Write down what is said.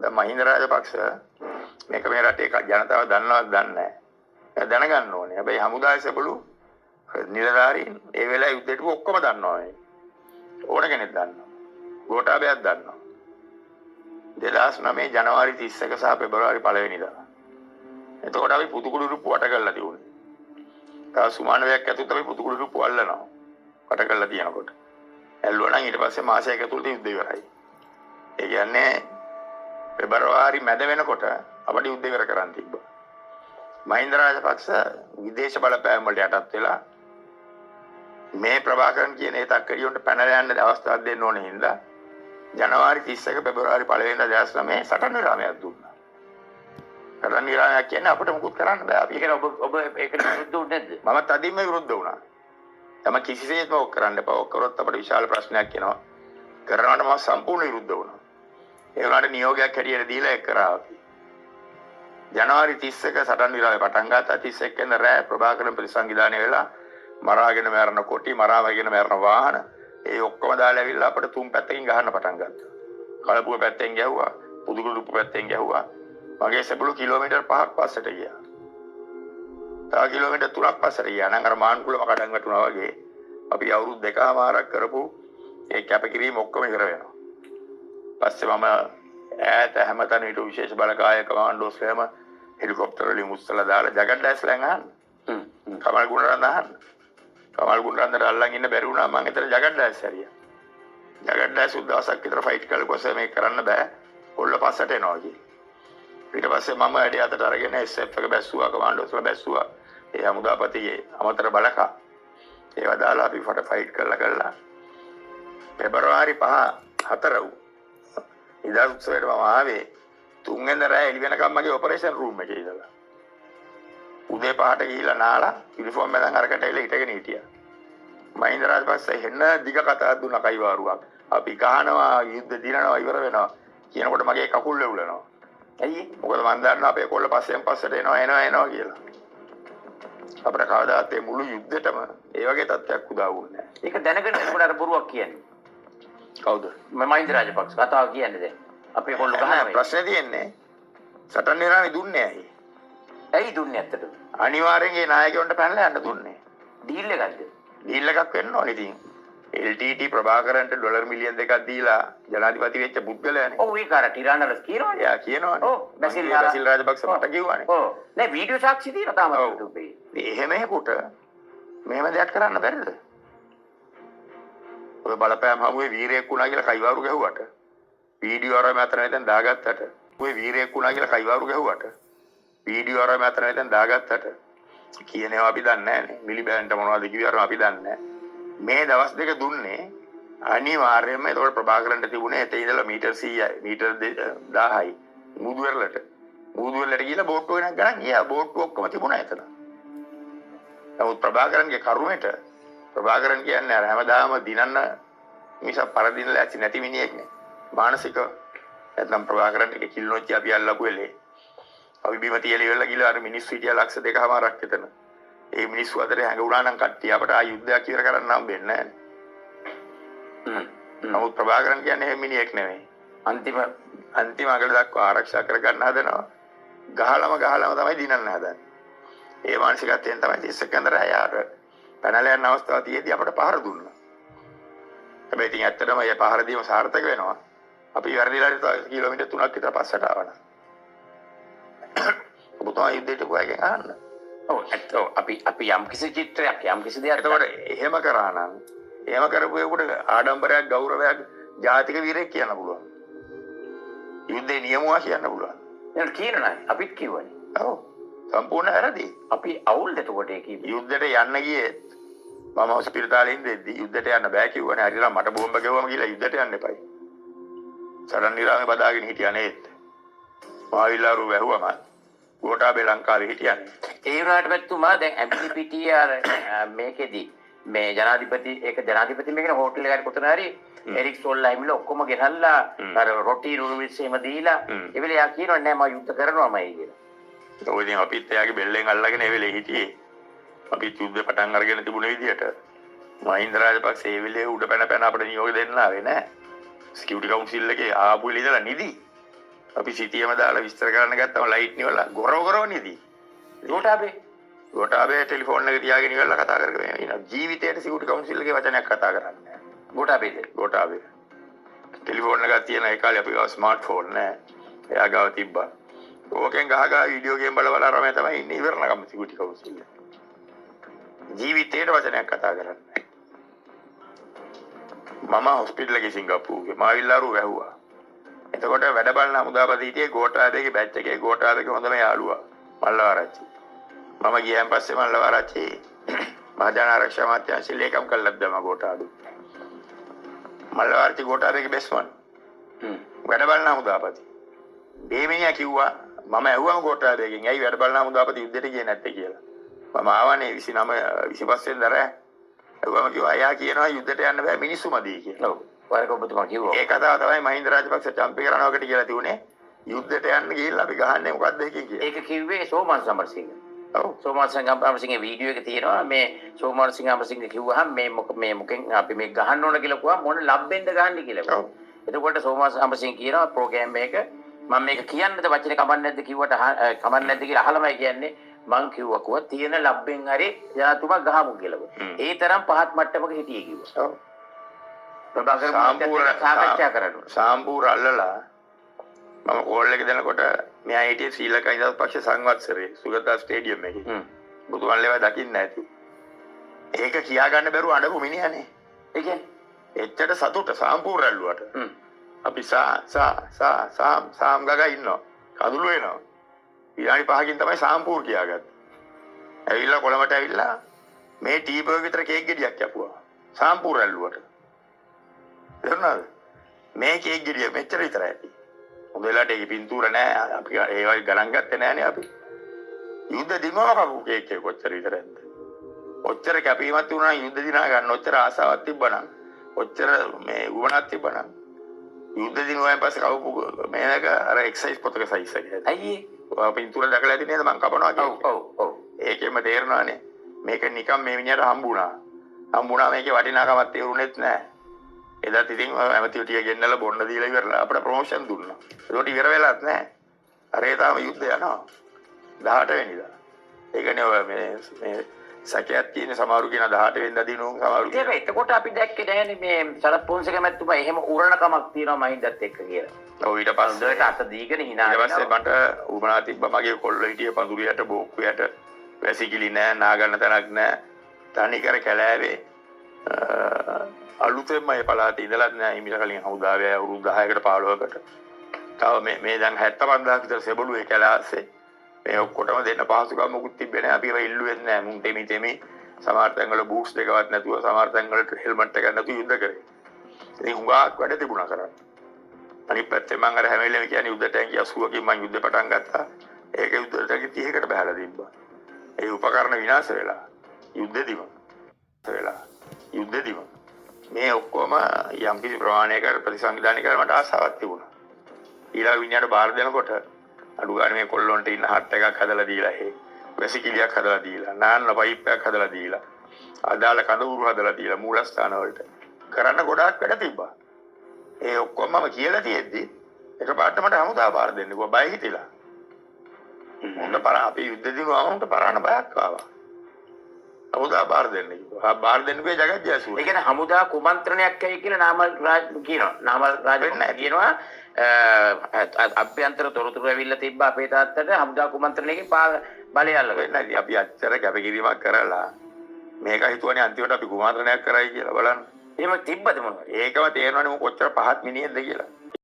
දැන් මහින්ද රාජපක්ෂ මේක මේ රටේ ජනතාව දන්නවද දන්නේ නැහැ. දැනගන්න ඕනේ. හැබැයි හමුදාය සබළු නිලධාරීන් ඒ වෙලාවේ යුද්ධයට ඔක්කොම දන්නවා මේ. ඕන කෙනෙක් දන්නවා. ගෝඨාභයත් දන්නවා. 2009 ජනවාරි 31 සහ පෙබරවාරි 1 වෙනිදා. එතකොට අපි පුතුකුඩු රුප්පු වට කරලා තිබුණේ. තව සුමානවයක් ඇතුළත අපි පුතුකුඩු රුප්පු අල්ලනවා. වට කරලා තියනකොට. ඇල්ලුවා නම් ඊට පස්සේ මාසයක් ඇතුළත යුද්ධ ඉවරයි. ඒ කියන්නේ පෙබරවාරි මැද වෙනකොට අපිට යුද්ධ ඉවර කරන්න තිබ්බා. මහින්ද රාජපක්ෂ විදේශ බලපෑම් වලට යටත් වෙලා මේ ප්‍රභාකරන් කියන ඒ තක්කඩියොන්ට පැනලා යන්න අවස්ථාවක් දෙන්න ඕනේ හින්දා ජනවාරි 31 පෙබරවාරි 1 වෙනිදා 2009 සටන් විරාමයක් දුන්නා. සටන් විරාමයක් කියන්නේ අපිට මුකුත් කරන්න බෑ. අපි කියන්නේ ඔබ ඒකට විරුද්ධ වුනේ නැද්ද? මම තදින්ම විරුද්ධ වුණා. තම කිසිසේත්ම ඔක් කරන්න එපා. ඔක් කරොත් අපිට විශාල ප්‍රශ්නයක් එනවා. කරනවට මම සම්පූර්ණ විරුද්ධ වුණා. ඒ වුණාට නියෝගයක් හැටියට දීලා ඒක කරා අපි. ජනවාරි 31 සටන් විරාමය පටන් ගත්තා. 31 වෙනිදා රෑ ප්‍රභාකරන් ප්‍රතිසංවිධානය වෙලා මරාගෙන මරන කොටි මරාගෙන මරන වාහන ඒ ඔක්කොම දාලා ඇවිල්ලා අපිට තුන් පැත්තකින් ගහන්න පටන් ගත්තා. කලපුව පැත්තෙන් ගැහුවා, පුදුකුඩු පැත්තෙන් ගැහුවා. මගේ සෙබළු කිලෝමීටර් 5ක් පස්සට ගියා. තව කිලෝමීටර් 3ක් පස්සට ගියා. නම් අර මාන්කුලම කඩන් වැටුණා වගේ අපි අවුරුදු දෙකමාරක් කරපු ඒ කැපකිරීම ඔක්කොම ඉවර වෙනවා. පස්සේ මම ඈත හැමතැනම ඊට විශේෂ බලකාය කමාන්ඩෝස් එහෙම හෙලිකොප්ටර් වලින් උස්සලා දාලා ජගත් ඩෑස්ලෙන් අහන්න. කමල් ගුණරත්න අහන්න. කමල් ගුණරත්නට අල්ලන් ඉන්න බැරි වුණා මම එතන ජගත් ඩෑස් හැරියා. ජගත් ඩෑස් උදවසක් විතර ෆයිට් කළා කොහොමද මේක කරන්න බෑ. කොල්ල පස්සට එනවා කියේ. ඊට පස්සේ මම වැඩි අතට අරගෙන SF එක බැස්සුවා කමාන්ඩෝස් වල බැස්සුවා. ඒ හමුදාපතිගේ අමතර බලකා ඒවා දාලා අපි ෆයිට් කළා. පෙබරවාරි 5 4 වූ ඉදා උත්සවයට මම ආවේ 3 වෙනිදා රෑ එළි වෙනකම් මගේ ඔපරේෂන් රූම් එකේ ඉඳලා. උදේ 5ට ගිහිල්ලා නාලා යුනිෆෝම් එකෙන් අරකට එල හිටගෙන හිටියා. මහින්ද රාජපක්ෂ හෙන්න දිග කතාවක් දුන්නා කයිවාරුවක්. අපි ගහනවා යුද්ධ දිනනවා ඉවර වෙනවා කියනකොට මගේ කකුල් වෙවුලනවා. ඇයි? මොකද මම දන්නවා අපේ කොල්ල පස්සෙන් පස්සට එනවා කියලා. අපේ කවදාත් මේ මුළු යුද්ධෙටම ඒ වගේ තත්ත්වයක් උදා වුණේ නැහැ. ඒක දැනගෙන මොකද අර බොරුවක් කියන්නේ? කවුද? මහින්ද රාජපක්ෂ කතාව කියන්නේ දැන්. අපේ කොල්ල ගහනවා. ප්‍රශ්නේ තියෙන්නේ සටන් නිරාමේ දුන්නේ ඇයි? ඇයි දුන්නේ ඇත්තටම? අනිවාර්යෙන් ඒ නායකයන්ට පැනලා යන්න දුන්නේ. ඩීල් එකක්ද? ඩීල් එකක් වෙන්න ඕනේ ඉතින්. LTT ප්‍රභාකරන්ට ඩොලර් මිලියන් 2ක් දීලා ජනාධිපති වෙච්ච පුද්ගලයානේ. ඔව් ඒක අර ටිරානරස් කියනවනේ. එයා කියනවනේ. ඔව් බැසිල් රාජපක්ෂ මට කිව්වනේ. ඔව්. නෑ වීඩියෝ සාක්ෂි තියෙනවා තාමත් YouTube එකේ. එහෙම එකකට මෙහෙම දෙයක් කරන්න බැරිද? ඔය බලපෑම් හමුවේ වීරයෙක් වුණා කියලා කයිවාරු ගැහුවට වීඩියෝ අර මතර නැතන් දාගත්තට ඔය වීරයෙක් වුණා කියලා කයිවාරු ගැහුවට වීඩියෝ අර මතර නැතන් දාගත්තට කියනවා අපි දන්නේ නැහැනේ. මිලිබෑන්ට මොනවද කිව්වරම අපි දන්නේ නැහැ. මේ දවස් දෙක දුන්නේ අනිවාර්යයෙන්ම ඒතකොට ප්‍රභාකරන්ට තිබුණේ එතේ ඉඳලා මීටර් 100යි මීටර් 1000යි මුදුවරලට ගිහලා බෝට්ටුව වෙනක් ගණන් ගියා. බෝට්ටුව ඔක්කොම තිබුණා එතන. නමුත් ප්‍රභාකරන්ගේ කරුමෙට ප්‍රභාකරන් කියන්නේ අර හැමදාම දිනන්න මිස පරදිනලා ඇති නැති මිනිහෙක් නේ. මානසික නැත්නම් ප්‍රභාකරන්ට කිල්ලොච්චි අපි අල්ලපු වෙලේ අපි බිම තියලා ඉවරලා ගිහලා අර මිනිස්සු හිටියා ලක්ෂ දෙකමාරක් එතන. ඒ මිනිස්සු අතර හැඟුණා නම් කට්ටිය අපට ආ යුද්ධයක් ඉවර කරන්න හම්බෙන්නේ නැහැ. නමුත් ප්‍රභාකරන් කියන්නේ එහෙම මිනිහෙක් නෙමෙයි. අන්තිම අගල දක්වා ආරක්ෂා කරගන්න හදනවා. ගහලම තමයි දිනන්න හදන්නේ. ඒ මානසිකත්වයෙන් තමයි 30 සෙකන්දර යාර පැනලා යන අවස්ථාව තියේදී අපට පහර දුන්නා. හැබැයි ඉතින් ඇත්තටම මේ පහර දීම සාර්ථක වෙනවා. අපි වැරදිලා කිලෝමීටර් 3ක් විතර පස්සට ආවනා. ඔබතුමා යුද්ධයට ගියාගෙන අහන්න. ඔව් ඇත්තෝ අපි යම් කිසි චිත්‍රයක් යම් කිසි දෙයක් එතකොට එහෙම කරා නම් එහෙම කරපු එකට ආඩම්බරයක් ගෞරවයක් ජාතික වීරයෙක් කියන්න පුළුවන්. යුද්ධේ නියමුවා කියන්න පුළුවන්. එහෙනම් කියනවා අපිත් කිව්වනේ. ඔව් සම්පූර්ණ වැරදි. අපි අවුල්ද එතකොට ඒ කිව්වේ. යුද්ධයට යන්න ගියේ මම හොස්පිටාලේ ඉඳිද්දි යුද්ධයට යන්න බෑ කිව්වනේ. හරියට මට බෝම්බ ගෙවුවම කියලා යුද්ධයට යන්න එපයි. සඩන් නිරාමේ බදාගෙන හිටියා නේද? මාවිලාරු වැහුවම ගෝඨාභය ලංකාවේ හිටියන්නේ. ඒ වුණාට පැතුමා දැන් ඇම්පිපිටිය අර මේකෙදි මේ ජනාධිපති මේකන හෝටල් එකකට කොතන හරි එරික් සෝල්ලා හිමිලා ඔක්කොම ගෙනල්ලා අර රොටි නුඩල්ස් එහෙම දීලා ඒ වෙලේ යා කියනවා නෑ මම යුද්ධ කරනවාමයි කියලා. ඔය ඉතින් අපිත් එයාගේ බෙල්ලෙන් අල්ලගෙන ඒ වෙලේ හිටියේ. අපි යුද්ධ පටන් අරගෙන තිබුණ විදියට මහින්ද රාජපක්ෂ ඒ වෙලේ උඩ පැන අපිට නියෝග දෙන්න ආවේ නෑ. සිකියුරිටි කවුන්සිල් එකේ ආපු වෙලේ ඉඳලා නිදි. අපි සිටියම දාලා විස්තර කරන්න ගත්තම ලයිට් නිවලා ගොරවනේදී. ගෝඨාභය ටෙලිෆෝන් එක තියාගෙන ඉවරලා කතා කරගෙන ඉන්නවා. ජීවිතේට සිකියුරිටි කවුන්සිල් එකේ වචනයක් කතා කරන්නේ නැහැ. ගෝඨාභය. ටෙලිෆෝන් එකක් තියෙන ඒ කාලේ අපි ගාව ස්මාර්ට්ෆෝන් නෑ. එයා ගාව තිබ්බා. ඕකෙන් ගහගා වීඩියෝ ගේම් බල රමයා තමයි ඉන්නේ ඉවරනකම් සිකියුරිටි කවුන්සිල් එක. ජීවිතේට වචනයක් කතා කරන්නේ. මම හොස්පිටල් එකේ සිංගප්පූරුවේ මාවිල්ලාරු වැහුවා. එතකොට වැඩ බලන හමුදාපති හිටියේ ගෝඨාභයගේ බැච් එකේ ගෝඨාභයගේ හොඳම යාළුවා මල්ලවආරච්චි. මම ගියන් පස්සේ මල්ලවආරච්චි මහජන ආරක්ෂා අමාත්‍යාංශයේ ලේකම් කළා දැම්මා ගෝඨාභය. මල්ලවආරච්චි ගෝඨාභයගේ බෙස්මන්. වැඩ බලන හමුදාපති. දෙමිනියා කිව්වා මම ඇහුවම ගෝඨාභයගෙන් ඇයි වැඩ බලන හමුදාපති යුද්ධෙට ගියේ නැත්තේ කියලා. මම ආවනේ 29 25 වෙනිදා රෑ. ඇහුවම කිව්වා එයා කියනවා යුද්ධෙට යන්න බෑ මිනිස්සු මදි කියලා. ඔව්. වරක ඔබතුමා කිව්වා. ඒ කතාව තමයි මහින්ද රාජපක්ෂ චම්පි කරනවකට කියලා තිබුණේ. යුද්ධෙට යන්න ගිහිල්ලා අපි ගහන්නේ මොකද්ද එකකින් කියලා. ඒක කිව්වේ සෝමන් සමරසිංහ. ඔව්. සෝමන් සමරසිංහගේ වීඩියෝ එක තියෙනවා. මේ සෝමන් සමරසිංහ කිව්වහම මේ මොකෙන් අපි මේ ගහන්න ඕන කියලා කිව්වා මොන ලබ්බෙන්ද ගහන්නේ කියලා. ඔව්. එතකොට සෝමන් සමරසිංහ කියනවා ප්‍රෝග්‍රෑම් එක මම මේක කියන්නද වචනේ කමන්නේ නැද්ද කිව්වට කමන්නේ නැද්ද කියලා අහලමයි කියන්නේ. මං කිව්වා තියෙන ලබ්බෙන් හරි ජනතුමා ගහමු කියලා. ඒ තරම් පහත් මට්ටමක හිටියේ කිව්වා. ඔව්. සාකච්ඡා කරනවා. සාම්පූර් අල්ලලා මම කෝල් එක දෙනකොට මෙයා හිටියේ ශ්‍රී ලංකා ඉඳලා පක්ෂ සංවත්සරේ සුගතා ස්ටේඩියම් එකේ. බුදුමල්ලේව දකින්න නැති. ඒක කියා ගන්න බැරුව අඬපු මිනිහනේ. ඒ කියන්නේ එච්චර සතුට සාම්පූර් ඇල්ලුවට. අපි සාම් ගගා ඉන්නවා. කඳුළු වෙනවා. විනාඩි 5කින් තමයි සාම්පූර් කියාගත්තේ. ඇවිල්ලා කොළඹට ඇවිල්ලා මේ ටීපෝ විතර කේක් ගෙඩියක් කැපුවා. සාම්පූර් ඇල්ලුවට. තේරුණාද? මේ කේක් ගෙඩිය මෙච්චර විතරයි ඇති. හොඳ වෙලාවට ඒකේ පින්තූර නැහැ. අපි ඒ වගේ ගණන් ගත්තේ නැහනේ අපි. යුද්ධ දිනවම කපු කේක් එක කොච්චර විතරද? ඔච්චර කැපීමක් තිබුණා නම් යුද්ධ දිනා ගන්න ඔච්චර ආසාවක් තිබ්බනම් ඔච්චර මේ උවණක් තිබ්බනම් යුද්ධ දිනුවෙන් පස්සේ කවපු මේක අර එක්සයිස් පොතක සයිස් එක. අයියේ. ඔය පින්තූර දැකලා ඇති නේද මං කපනවා කියන්නේ. ඔව්. ඒකෙම තේරෙනවානේ. මේක නිකන් මේ මිනිහට හම්බුණා මේකේ වටිනාකමක් තේරුණෙත් නැහැ. එදාත් ඉතින් ඇමතිව ටික ගෙන්නලා බොන්න දීලා ඉවරලා අපිට ප්‍රොමෝෂන් දුන්නා. ඒකට ඉවර වෙලාත් නැහැ. අර ඒ තාම යුද්ධය යනවා. 18 වෙනිදා. ඒකනේ ඔය මේ සැකයක් තියෙන සමහරු කියන 18 වෙනිදා දිනුම් සමහරු. ඒක එතකොට අපි දැක්කේ නෑනේ මේ සරත් පොන්සේක මැතිතුමා එහෙම උරණකමක් තියෙනවා මහින්දත් එක්ක කියලා. ඔව් ඊට පස්සේ අත දීගෙන hina වෙනවා. ඊට පස්සේ මට උමනා තිබ්බා මගේ කොල්ල හිටියේ පඳුරියට බෝක්කුයට වැසිකිලි නෑ නාගන්න තැනක් නෑ. තනි කර කැලෑවේ අලුතෙන්ම ඒ පළාතේ ඉඳලා නෑ ඊට කලින් හවුදාවේ අවුරුදු 10කට 15කට. තව මේ දැන් 75000 විතර සෙබළු ඒ කැලෑස්සේ මේ ඔක්කොටම දෙන්න පහසුකම් මොකුත් තිබ්බේ නෑ. අපි ඒවා ඉල්ලුවෙත් නෑ. මුන් තෙමි සමහර තැන්වල බූට්ස් දෙකවත් නැතුව සමහර තැන්වල හෙල්මට් එකක් නැතුව යුද්ධ කරේ. ඉතින් හුඟක් වැඩ තිබුණා කරන්න. අනිත් පැත්තේ මම අර හැම වෙලේම කියන්නේ යුද්ධ ටැංකිය 80කින් මම යුද්ධ පටන් ගත්තා. ඒක යුද්ධ ටැංකිය 30කට බහලා තිබ්බා. ඒ උපකරණ විනාශ වෙලා යුද්ධෙදිම මේ ඔක්කොම යම් කිසි ප්‍රමාණයකට ප්‍රතිසංවිධානය කරලා මට ආසාවක් තිබුණා. ඊළඟ විඤ්ඤාණයට බාර දෙනකොට අඩු ගන්න මේ කොල්ලොන්ට ඉන්න හට් එකක් හදලා දීලා වැසිකිළියක් හදලා දීලා නාන්න පයිප් එකක් හදලා දීලා අදාළ කඳවුරු හදලා දීලා මූලස්ථාන වලට කරන්න ගොඩාක් වැඩ තිබ්බා. ඒ ඔක්කොම මම කියලා තියෙද්දි එකපාරට මට හමුදා බාර දෙන්න කිව්වා බය හිතිලා. අපි යුද්ධ දිනුවම පරාණ බයක් ආවා. හමුදා බාර දෙන්න කිව්වා. බාර දෙන්න කිව්වේ ජගත් ජයසූරිය. ඒ කියන්නේ හමුදා කුමන්ත්‍රණයක් ඇයි කියලා නාමල් රාජ් කියනවා. නාමල් රාජ් වෙන්නේ කියනවා අභ්‍යන්තර තොරතුරු ඇවිල්ලා තිබ්බා අපේ තාත්තට හමුදා කුමන්ත්‍රණයකින් බලය අල්ලගෙන. අපි අච්චර කැපකිරීමක් කරලා මේක හිතුවනේ අන්තිමට අපි කුමන්ත්‍රණයක් කරයි කියලා බලන්න. එහෙම තිබ්බද මොනවද? ඒකම තේරෙනවනේ කොච්චර පහත් මිනිහෙක්ද කියලා.